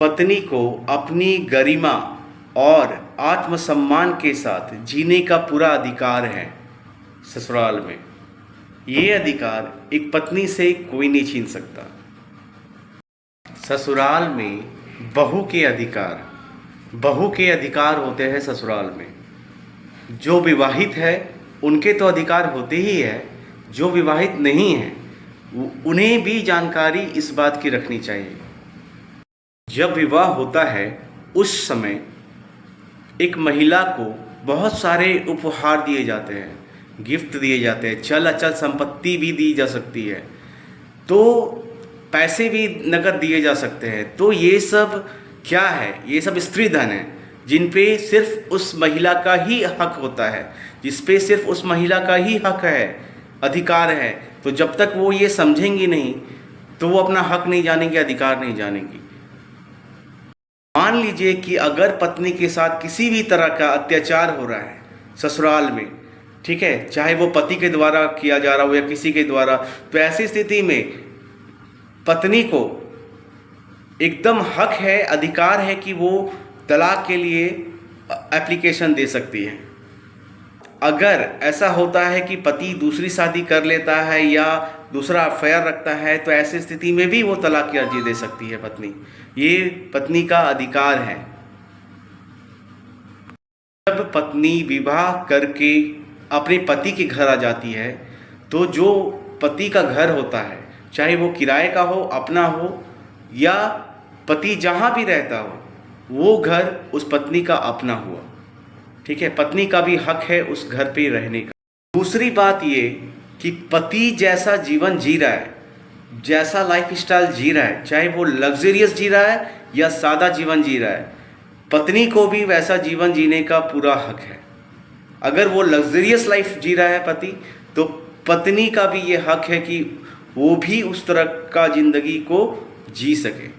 पत्नी को अपनी गरिमा और आत्मसम्मान के साथ जीने का पूरा अधिकार है ससुराल में। ये अधिकार एक पत्नी से कोई नहीं छीन सकता। ससुराल में बहू के अधिकार होते हैं ससुराल में। जो विवाहित है उनके तो अधिकार होते ही है, जो विवाहित नहीं है उन्हें भी जानकारी इस बात की रखनी चाहिए। जब विवाह होता है उस समय एक महिला को बहुत सारे उपहार दिए जाते हैं, गिफ्ट दिए जाते हैं, चल अचल संपत्ति भी दी जा सकती है, तो पैसे भी नकद दिए जा सकते हैं। तो ये सब क्या है? ये सब स्त्री धन है जिन पे सिर्फ उस महिला का ही हक होता है, जिस पे सिर्फ उस महिला का ही हक है, अधिकार है। तो जब तक वो ये समझेंगी नहीं तो वो अपना हक नहीं जानेंगे, अधिकार नहीं जानेंगी। मान लीजिए कि अगर पत्नी के साथ किसी भी तरह का अत्याचार हो रहा है ससुराल में, ठीक है, चाहे वो पति के द्वारा किया जा रहा हो या किसी के द्वारा, तो ऐसी स्थिति में पत्नी को एकदम हक है, अधिकार है कि वो तलाक के लिए एप्लीकेशन दे सकती है। अगर ऐसा होता है कि पति दूसरी शादी कर लेता है या दूसरा अफेयर रखता है, तो ऐसी स्थिति में भी वो तलाक की अर्जी दे सकती है पत्नी। ये पत्नी का अधिकार है। जब पत्नी विवाह करके अपने पति के घर आ जाती है, तो जो पति का घर होता है, चाहे वो किराए का हो, अपना हो, या पति जहाँ भी रहता हो, वो घर उस पत्नी का अपना हुआ। ठीक है, पत्नी का भी हक है उस घर पे रहने का। दूसरी बात ये कि पति जैसा जीवन जी रहा है, जैसा लाइफ स्टाइल जी रहा है, चाहे वो लग्जरियस जी रहा है या सादा जीवन जी रहा है, पत्नी को भी वैसा जीवन जीने का पूरा हक है। अगर वो लग्जरियस लाइफ जी रहा है पति, तो पत्नी का भी ये हक है कि वो भी उस तरह का जिंदगी को जी सके।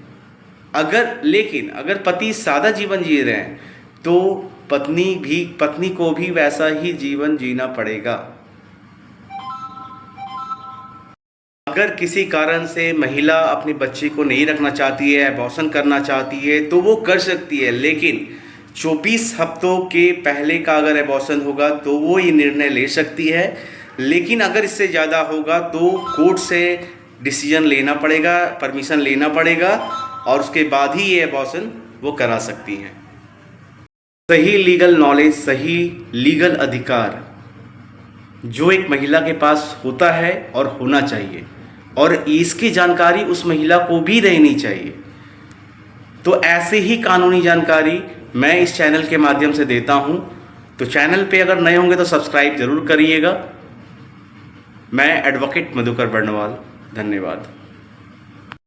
लेकिन अगर पति सादा जीवन जी रहे हैं तो पत्नी को भी वैसा ही जीवन जीना पड़ेगा। अगर किसी कारण से महिला अपने बच्चे को नहीं रखना चाहती है, अबॉर्शन करना चाहती है, तो वो कर सकती है, लेकिन 24 हफ्तों के पहले का अगर अबॉर्शन होगा तो वो ये निर्णय ले सकती है। लेकिन अगर इससे ज़्यादा होगा तो कोर्ट से डिसीजन लेना पड़ेगा, परमिशन लेना पड़ेगा, और उसके बाद ही ये अबॉर्शन वो करा सकती हैं। सही लीगल नॉलेज, सही लीगल अधिकार जो एक महिला के पास होता है और होना चाहिए, और इसकी जानकारी उस महिला को भी रहनी चाहिए। तो ऐसे ही कानूनी जानकारी मैं इस चैनल के माध्यम से देता हूं। तो चैनल पे अगर नए होंगे तो सब्सक्राइब जरूर करिएगा। मैं एडवोकेट मधुकर बर्णवाल, धन्यवाद।